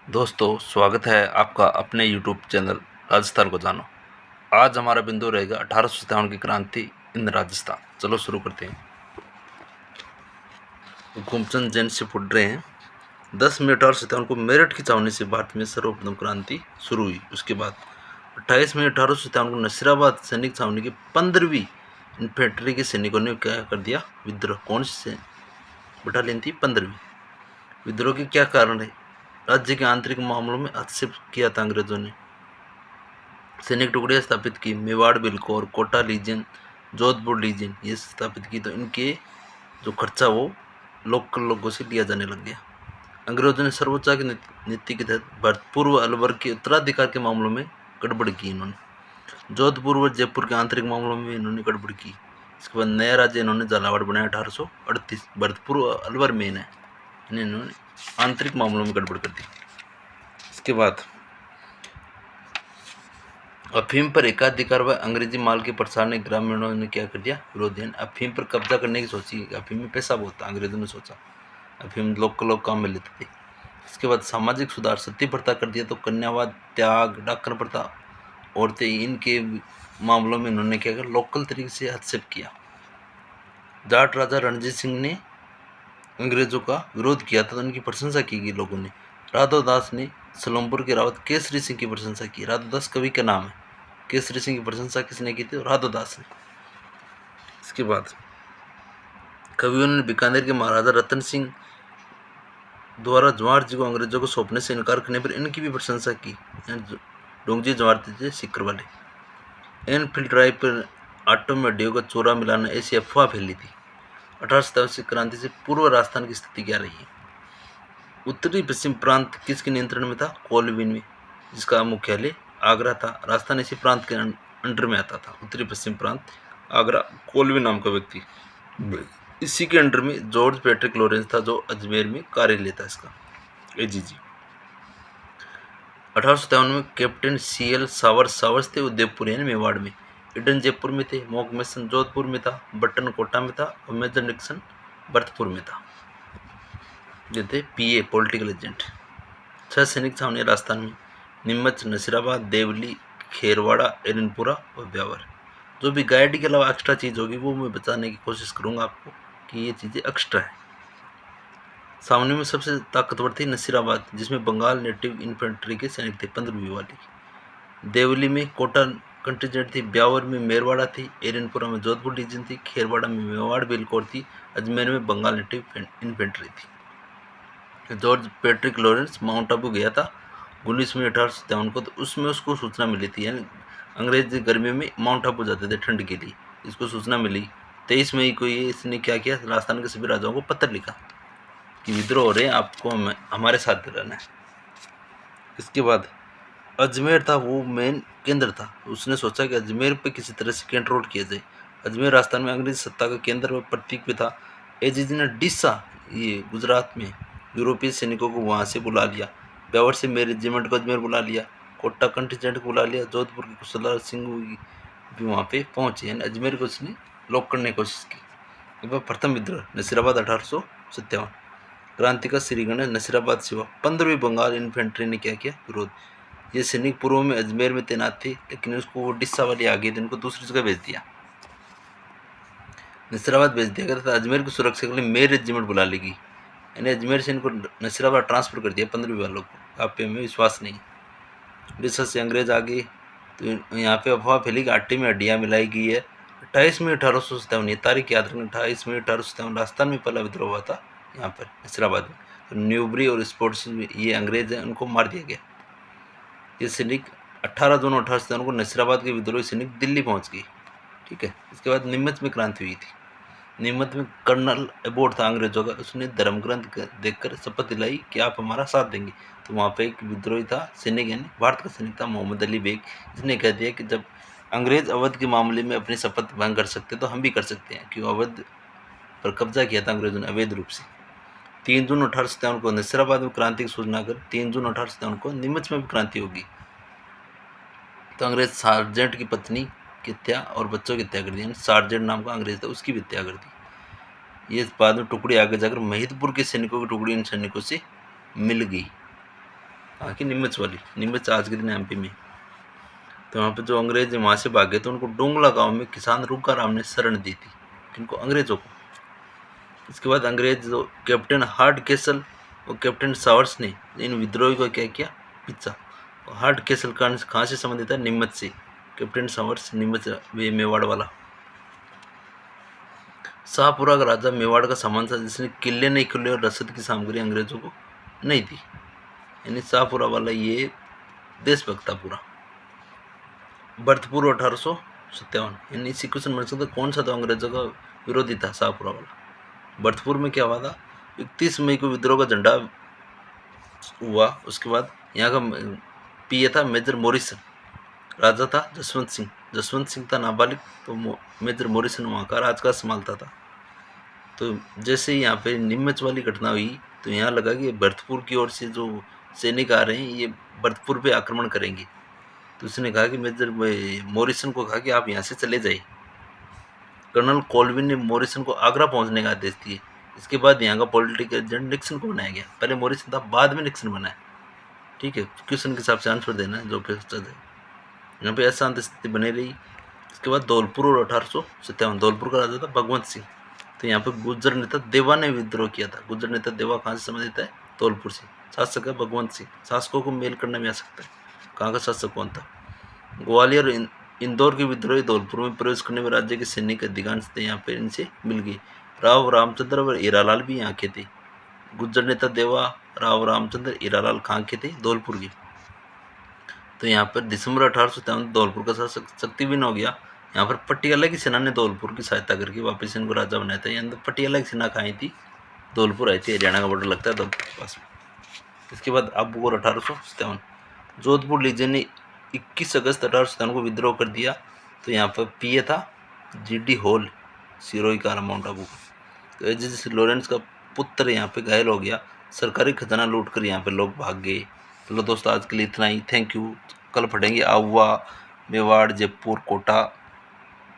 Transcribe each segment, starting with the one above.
दोस्तों, स्वागत है आपका अपने यूट्यूब चैनल राजस्थान को जानो। आज हमारा बिंदु रहेगा 1857 की क्रांति इन राजस्थान। चलो शुरू करते हैं। हुकुमचंद जैन से फुट रहे हैं। 10 मई 1857 को मेरठ की छावनी से भारत में सर्वप्रथम क्रांति शुरू हुई। उसके बाद 28 मई 1857 को नसीराबाद सैनिक छावनी की 15वीं इन्फेंट्री के सैनिकों ने क्या कर दिया? विद्रोह। कौन से बटालियन थी? 15वीं। विद्रोह के क्या कारण है? राज्य के आंतरिक मामलों में हस्तक्षेप किया था अंग्रेजों ने। सैनिक टुकड़ियाँ स्थापित की। मेवाड़ बिलकोर, कोटा लीजन, जोधपुर लीजन ये स्थापित की, तो इनके जो खर्चा वो लोकल लोगों से लिया जाने लग गया। अंग्रेजों ने सर्वोच्च की नीति के तहत भरतपूर्व अलवर के उत्तराधिकार के मामलों में गड़बड़ की। इन्होंने जोधपुर व जयपुर के आंतरिक मामलों में इन्होंने गड़बड़ की। इसके बाद नया राज्य इन्होंने झालावाड़ बनाया 1838। भरतपूर्व अलवर में इन्होंने आंतरिक मामलों में गड़बड़ कर दी। इसके बाद अफीम पर एकाधिकार व अंग्रेजी माल के प्रसार ने ग्रामीणों ने क्या कर दिया? विरोध। अफीम पर कब्जा करने की सोची। अफीम में पैसा बहुत था, अंग्रेजों ने सोचा। अफीम लोग काम में लेते थे। इसके बाद सामाजिक सुधार, सती प्रथा कर दिया, तो कन्यावाद, त्याग, डाकन प्रथा, औरतें, इनके मामलों में इन्होंने क्या किया? लोकल तरीके से हस्तक्षेप किया। जाट राजा रणजीत सिंह ने अंग्रेजों का विरोध किया था, तो उनकी प्रशंसा की गई लोगों ने। राधो दास ने सलेमपुर के रावत केसरी सिंह की प्रशंसा की। राधो दास कवि का नाम है। केसरी सिंह की प्रशंसा किसने की थी? राधो दास ने। इसके बाद कवियों ने बीकानेर के महाराजा रतन सिंह द्वारा जवाहर जी को अंग्रेजों को सौंपने से इनकार करने पर इनकी भी प्रशंसा की। डोंगजी जवाहर थे सिक्कर वाले। एनफील्ड ड्राइव पर आटो में हड्डियों का चूरा मिलाना, ऐसी अफवाह फैली थी। 1857 क्रांति से पूर्व राजस्थान की स्थिति क्या रही है? उत्तरी पश्चिम प्रांत किसके नियंत्रण में था? कोलविन में, जिसका मुख्यालय आगरा था। राजस्थान इसी प्रांत के अंडर में आता था। उत्तरी पश्चिम प्रांत, आगरा, कोलविन नाम का व्यक्ति, इसी के अंडर में जॉर्ज पैट्रिक लॉरेंस था, जो अजमेर में कार्यालय था इसका, एजीजी। 1857 में कैप्टन सीएल सावर्स थे उदयपुर यानी मेवाड़ में। इडन जयपुर में थे। मोक मेसन जोधपुर में था। बटन कोटा में था। और मेजर निक्सन भरतपुर में था। ये थे पीए, पॉलिटिकल एजेंट। 6 सैनिक छावनी राजस्थान में: नीमच, नसीराबाद, देवली, खेरवाड़ा, एरनपुरा और ब्यावर। जो भी गाइड के अलावा एक्स्ट्रा चीज़ होगी वो मैं बताने की कोशिश करूंगा आपको कि ये चीज़ें एक्स्ट्रा है। छावनी में सबसे ताकतवर थी नसीराबाद, जिसमें बंगाल नेटिव इन्फेंट्री के सैनिक थे 15वीं वाली। देवली में कोटा कंटिजेंट थी। ब्यावर में मेरवाड़ा थी। एरनपुरा में जोधपुर लीजन थी। खेरवाड़ा में मेवाड़ बिलकोर थी। अजमेर में बंगाल नेटिव इन्फेंट्री थी। George Patrick Lawrence mount Abu गया था 19 मई 1857 को, तो उसमें उसको सूचना मिली थी। यानी अंग्रेज गर्मी में माउंट आबू जाते थे ठंड के लिए, इसको सूचना मिली। 23 मई को ये इसने क्या किया? राजस्थान के सभी राजाओं को पत्र लिखा कि विद्रोह हो रहे हैं, आपको हमारे साथ रहना है। इसके बाद अजमेर था, वो मेन केंद्र था। उसने सोचा कि अजमेर पे किसी तरह से कंट्रोल किया जाए। अजमेर राजस्थान में अंग्रेज सत्ता का केंद्र व प्रतीक भी था। एजीजी ने डिस्सा, ये गुजरात में, यूरोपीय सैनिकों को वहाँ से बुला लिया। ब्यावर से मेरे रेजिमेंट को अजमेर बुला लिया। कोटा कंटिजेंट को बुला लिया। जोधपुर के कुशलदार सिंह भी वहाँ पे पहुँचे, यानी अजमेर को उसने लॉक करने की कोशिश की। एक बार प्रथम विद्रोह नसीराबाद 1857। क्रांति का श्रीगणेश नसीराबाद सेवा। 15वीं बंगाल इन्फेंट्री ने क्या किया? विरोध। ये सैनिक पूर्व में अजमेर में तैनात थे, लेकिन उसको वो डिस्सा वाले आ गए थे, उनको दूसरी जगह भेज दिया, नसीराबाद भेज दिया गया था। अजमेर की सुरक्षा के लिए मेरे रेजिमेंट बुला लेगी, यानी अजमेर से इनको नसीराबाद ट्रांसफर कर दिया 15वीं वालों को। आप पे में विश्वास नहीं। डिस्सा से अंग्रेज आ गए, तो यहाँ पे अफवाह फैली कि आटे में हड्डियाँ मिलाई गई है। 28 मई 1857, ये तारीख याद रखना, 28 मई 1857 राजस्थान में पहला विद्रोह हुआ था यहाँ पर नसीराबाद में। तो न्यूबरी और स्पोर्ट्स ये अंग्रेज हैं, उनको मार दिया गया। ये सैनिक 18 जून 1857 को नसीराबाद के विद्रोही सैनिक दिल्ली पहुंच गए। ठीक है। इसके बाद नीमच में क्रांति हुई थी। नीमच में कर्नल एबोर्ड था अंग्रेजों का, उसने धर्म ग्रंथ देखकर शपथ दिलाई कि आप हमारा साथ देंगे। तो वहाँ पे एक विद्रोही था सैनिक, यानी भारत का सैनिक था, मोहम्मद अली बेग, इसने कह दिया कि जब अंग्रेज अवध के मामले में अपनी शपथ भंग कर सकते तो हम भी कर सकते हैं, क्यों अवध पर कब्जा किया था अंग्रेजों ने अवैध रूप से। 3 जून 1857 को नसीराबाद में क्रांति की सूचना कर 3 जून 1857 को नीमच में भी क्रांति होगी। तो अंग्रेज सार्जेंट की पत्नी की हत्या और बच्चों की हत्या कर दी। सार्जेंट नाम का अंग्रेज था, उसकी भी हत्या कर दी। ये बाद में टुकड़ी आगे जाकर महिदपुर के सैनिकों की टुकड़ी इन सैनिकों से मिल गई। हाँ की नीमच वाली, नीमच आज के दिन एमपी में। तो वहाँ पे जो अंग्रेज वहाँ से भागे तो उनको डोंगला गांव में किसान रुका राम ने शरण दी थी, किनको, अंग्रेजों को। इसके बाद अंग्रेज जो कैप्टन हार्ड केसल और कैप्टन सावर्स ने इन विद्रोही को क्या किया, पीछा। हार्ड केसल कहाँ से संबंधित है, नीमच से। कैप्टन सावर्स नीमच वे मेवाड़ वाला। शाहपुरा का राजा मेवाड़ का सामान था जिसने किले नहीं खुले और रसद की सामग्री अंग्रेजों को नहीं दी, यानी शाहपुरा वाला ये देशभक्त था पूरा। भरतपुर 1857, यानी इसी क्वेश्चन बन सकता कौन सा था अंग्रेजों का विरोधी था, शाहपुरा वाला। भरतपुर में क्या हुआ था, 31 मई को विद्रोह का झंडा हुआ। उसके बाद यहाँ का पीए था मेजर मोरिसन, राजा था जसवंत सिंह था नाबालिग, तो मेजर मोरिसन वहाँ का राज का संभालता था। तो जैसे ही यहाँ पे नीमच वाली घटना हुई तो यहाँ लगा कि भरतपुर की ओर से जो सैनिक आ रहे हैं ये भरतपुर पे आक्रमण करेंगे। तो उसने कहा कि मेजर मोरिसन को कहा कि आप यहाँ से चले जाइए। कर्नल कोलविन ने मोरिसन को आगरा पहुंचने का आदेश दिए। इसके बाद यहाँ का पॉलिटिकल एजेंट निक्सन को बनाया गया। पहले मोरिसन था, बाद में निक्सन बनाया। ठीक है, क्वेश्चन के हिसाब से आंसर देना है जो फिर जाए। यहाँ पे अशांत स्थिति बनी रही। इसके बाद धौलपुर और 1857, धौलपुर का राजा था भगवंत सिंह। तो यहाँ पे गुर्जर नेता देवा ने विद्रोह किया था। गुर्जर नेता देवा कहाँ से संबंधित है, धौलपुर से। शासक है भगवंत सिंह। शासकों को मेल करने में आ सकता है, कहाँ का शासक कौन था। ग्वालियर और इंदौर के विद्रोही धौलपुर में प्रवेश करने में राज्य के सैनिक अधिकांश थे यहाँ पे इनसे मिल गए। राव रामचंद्र और हीरालाल भी यहाँ के थे। गुर्जर नेता देवा, राव रामचंद्र, हीरालाल खां के थे धौलपुर के। तो यहाँ पर दिसंबर 1857 धौलपुर का शासक शक्तिहीन हो गया। यहाँ पर पटियाला की सेना ने धौलपुर की सहायता करके वापस इनको राजा बनाया था। यहाँ पटियाला की सेना कहाँ थी, धौलपुर आई थी, हरियाणा का बॉर्डर लगता है धौलपुर के पास में। इसके बाद अबूर 1857, जोधपुर लीजन ने 21 अगस्त 1857 को विद्रोह कर दिया। तो यहाँ पर पीए था जीडी हॉल, सिरोही का माउंट आबू। तो एजिस लॉरेंस का पुत्र यहाँ पे घायल हो गया। सरकारी खजाना लूट कर यहाँ पे लोग भाग गए। चलो दोस्तों, आज के लिए इतना ही। Thank you. कल पढ़ेंगे आहुआ, मेवाड़, जयपुर, कोटा।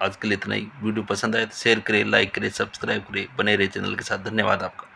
आज के लिए इतना ही। वीडियो पसंद आए तो शेयर करें, लाइक करें, सब्सक्राइब करें, बने रहे चैनल के साथ। धन्यवाद आपका।